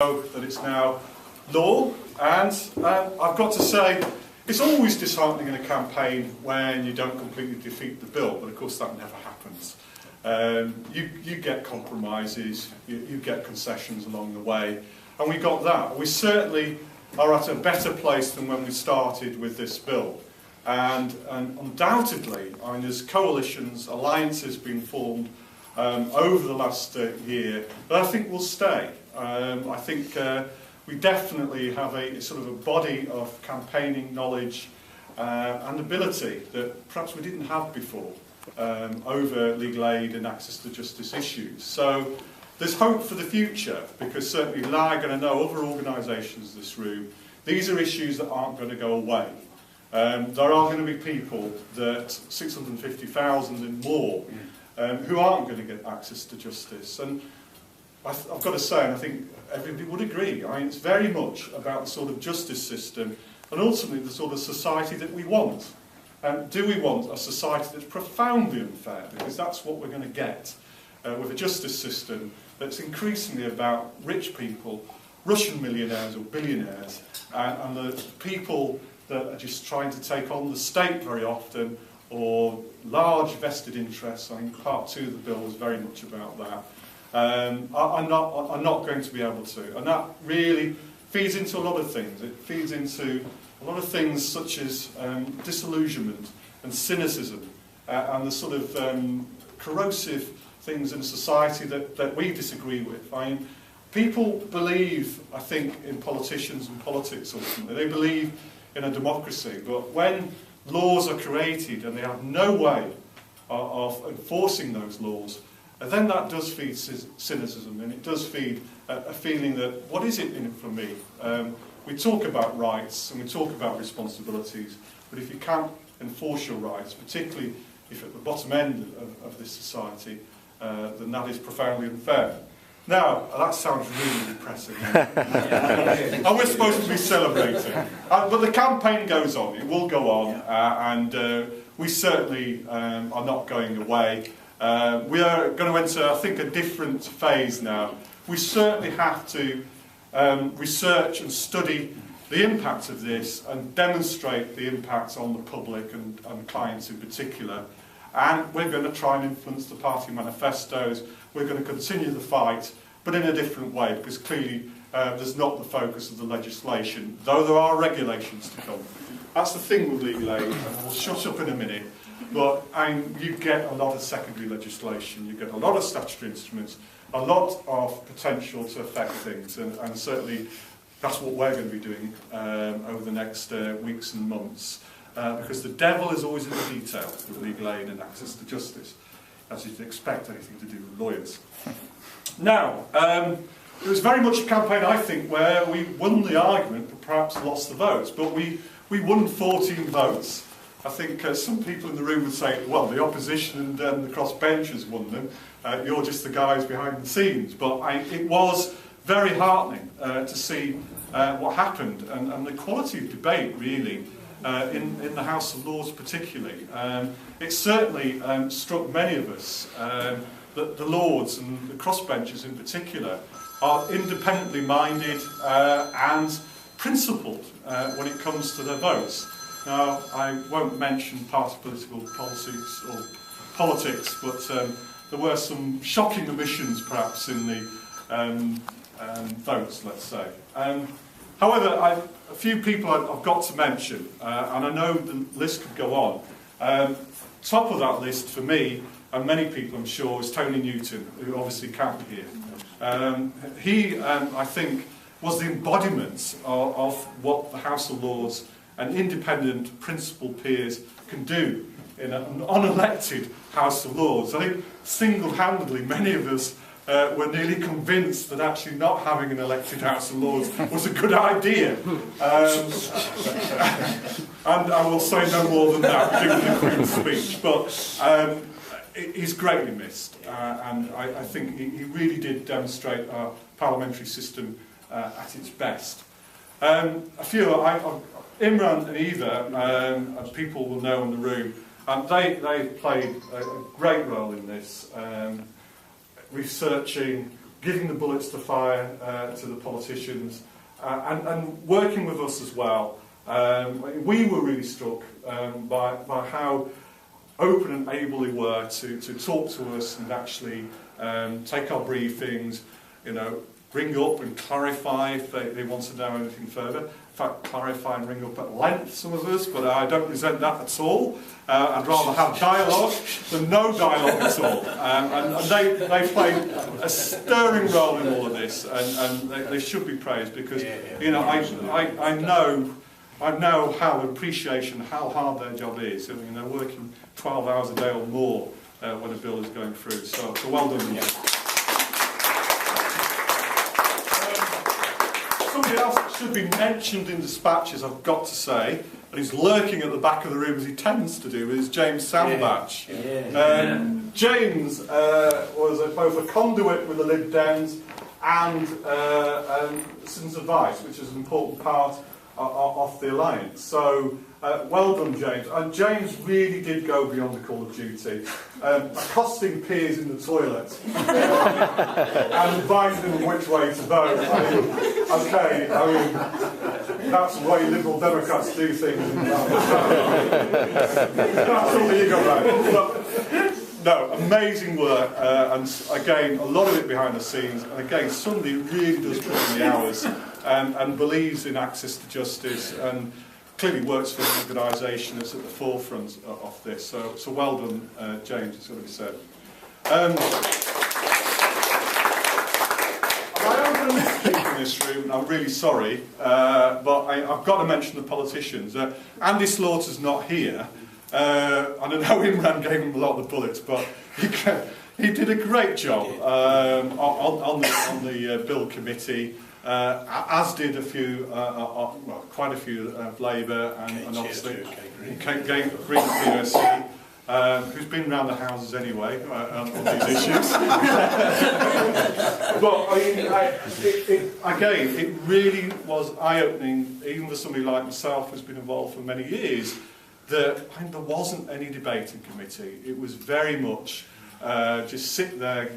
That it's now law, and I've got to say it's always disheartening in a campaign when you don't completely defeat the bill, but of course that never happens. You get compromises, you get concessions along the way, and we got that. We certainly are at a better place than when we started with this bill, and undoubtedly, I mean, there's coalitions, alliances being formed over the last year that I think will stay. I think we definitely have a sort of a body of campaigning knowledge and ability that perhaps we didn't have before over legal aid and access to justice issues. So there's hope for the future, because certainly LAG, and I know other organisations in this room, these are issues that aren't going to go away. There are going to be people that 650,000 and more who aren't going to get access to justice. And I've got to say, and I think everybody would agree, I mean, it's very much about the sort of justice system and ultimately the sort of society that we want. Do we want a society that's profoundly unfair? Because that's what we're going to get with a justice system that's increasingly about rich people, Russian millionaires or billionaires, and the people that are just trying to take on the state very often, or large vested interests. I mean, part 2 of the bill was very much about that. I'm not going to be able to, and that really feeds into a lot of things. It feeds into a lot of things such as disillusionment and cynicism and the sort of corrosive things in society that we disagree with. I mean, people believe, I think, in politicians and politics ultimately. They believe in a democracy, but when laws are created and they have no way of enforcing those laws, then that does feed cynicism, and it does feed a feeling that, what is it in it for me? We talk about rights and we talk about responsibilities, but if you can't enforce your rights, particularly if at the bottom end of this society, then that is profoundly unfair. Now, that sounds really depressing. And we're supposed to be celebrating. But the campaign goes on, it will go on, and we certainly are not going away. We are going to enter, I think, a different phase now. We certainly have to research and study the impact of this and demonstrate the impact on the public and clients in particular. And we're going to try and influence the party manifestos. We're going to continue the fight, but in a different way, because clearly there's not the focus of the legislation, though there are regulations to come. That's the thing with legal aid, and we'll shut up in a minute. But you get a lot of secondary legislation, you get a lot of statutory instruments, a lot of potential to affect things, and certainly that's what we're going to be doing over the next weeks and months, because the devil is always in the detail with legal aid and access to justice, as you'd expect anything to do with lawyers. Now, it was very much a campaign, I think, where we won the argument but perhaps lost the votes, but we won 14 votes. I think some people in the room would say, well, the opposition and the crossbenchers won them. You're just the guys behind the scenes. But it was very heartening to see what happened and the quality of debate, really, in the House of Lords particularly. It certainly struck many of us that the Lords and the crossbenchers in particular are independently minded and principled when it comes to their votes. Now, I won't mention party political politics, but there were some shocking omissions, perhaps, in the votes, let's say. However, a few people I've got to mention, and I know the list could go on. Top of that list, for me, and many people, I'm sure, is Tony Newton, who obviously can't be here. He, I think, was the embodiment of what the House of Lords and independent principled peers can do in an unelected House of Lords. I think single-handedly many of us were nearly convinced that actually not having an elected House of Lords was a good idea. And I will say no more than that, given the Queen's speech. But he's greatly missed, and I think he really did demonstrate our parliamentary system at its best. A few, Imran and Eva, as people will know in the room, they played a great role in this, researching giving the bullets to fire to the politicians, and working with us as well. We were really struck by how open and able they were to talk to us and actually take our briefings, you know, bring up and clarify if they want to know anything further. In fact, clarify and ring up at length, some of us, but I don't resent that at all. I'd rather have dialogue than no dialogue at all. And they played a stirring role in all of this, and they should be praised because, you know, I know how appreciation, how hard their job is. I mean, they're working 12 hours a day or more when a bill is going through. So well done. Yeah. Somebody else that should be mentioned in dispatches, I've got to say, and he's lurking at the back of the room as he tends to do, is James Sandbach. James was both a conduit with the Lib Dems and Citizens Advice, which is an important part of the alliance. So well done, James. And James really did go beyond the call of duty, accosting peers in the toilet and advising them which way to vote. I mean, that's the way Liberal Democrats do things. That's all you got right. No, amazing work, and again, a lot of it behind the scenes, and again, somebody who really does put in the hours and believes in access to justice, and clearly works for an organisation that's at the forefront of this. So well done, James, it's got to be said. I am going to miss people in this room, and I'm really sorry, but I've got to mention the politicians. Andy Slaughter's not here. I don't know Jman gave him a lot of the bullets, but he did a great job on the bill committee, as did a few, well, quite a few of Labour and obviously Green PSC, who's been around the houses anyway on these issues. But again, it really was eye-opening, even for somebody like myself who's been involved for many years, that there wasn't any debate in committee. It was very much just sit there,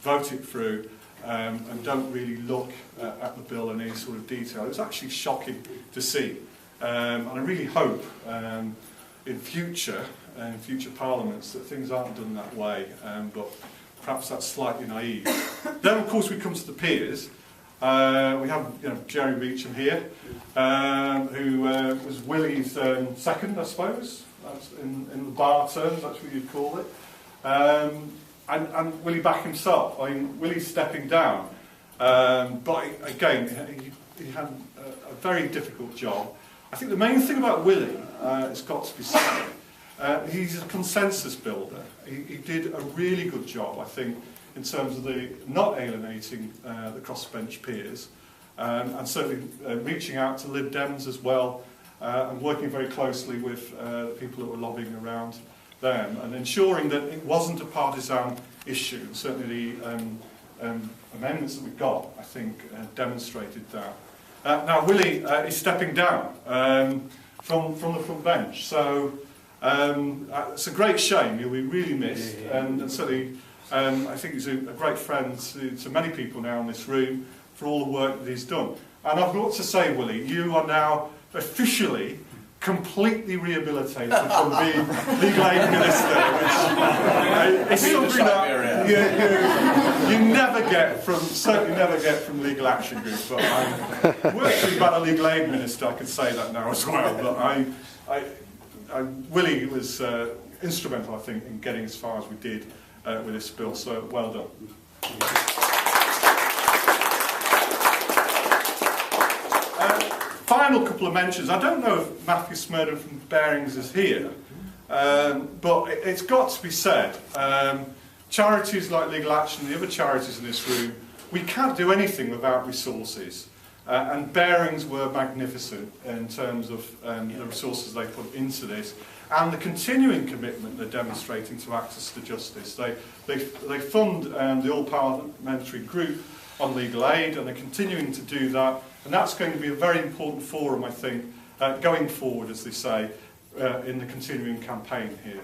vote it through, and don't really look at the bill in any sort of detail. It was actually shocking to see. And I really hope in future parliaments that things aren't done that way, but perhaps that's slightly naive. Then of course we come to the peers. We have Jerry Beecham here, who was Willie's second, I suppose, that's in the bar terms, that's what you'd call it. And Willie back himself. I mean, Willie's stepping down, but again, he had a very difficult job. I think the main thing about Willie, it's got to be said, he's a consensus builder. He did a really good job, I think, in terms of not alienating the crossbench peers, and certainly reaching out to Lib Dems as well, and working very closely with the people that were lobbying around them, and ensuring that it wasn't a partisan issue. Certainly the amendments that we got, I think, demonstrated that. Now Willie is stepping down from the front bench, so it's a great shame. He'll be really missed, and certainly I think he's a great friend to many people now in this room for all the work that he's done. And I've got to say, Willie, you are now officially completely rehabilitated from being legal aid minister, which is something that you never get from, certainly never get from Legal Action Group. But I'm working about a legal aid minister, I can say that now as well. But Willie was instrumental, I think, in getting as far as we did with this bill, so well done. Final couple of mentions. I don't know if Matthew Smurden from Bearings is here, but it's got to be said, charities like Legal Action and the other charities in this room, we can't do anything without resources, and Bearings were magnificent in terms of the resources they put into this, and the continuing commitment they're demonstrating to access to justice. They fund the all-parliamentary group on legal aid, and they're continuing to do that, and that's going to be a very important forum, I think, going forward, as they say, in the continuing campaign here.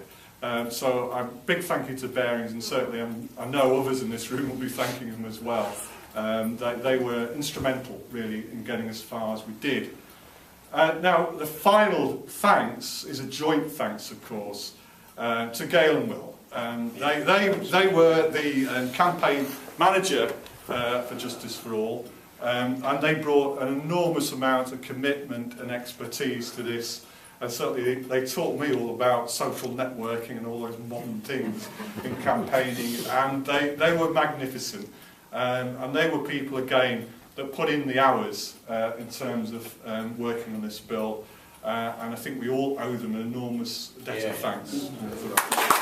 So a big thank you to Bearings, and certainly I know others in this room will be thanking them as well. They were instrumental, really, in getting as far as we did. Now, the final thanks is a joint thanks, of course, to Gail and Will. They were the campaign manager for Justice for All, and they brought an enormous amount of commitment and expertise to this. And certainly they taught me all about social networking and all those modern things in campaigning, and they were magnificent. And they were people, again, that put in the hours in terms of working on this bill, and I think we all owe them an enormous debt of thanks for that.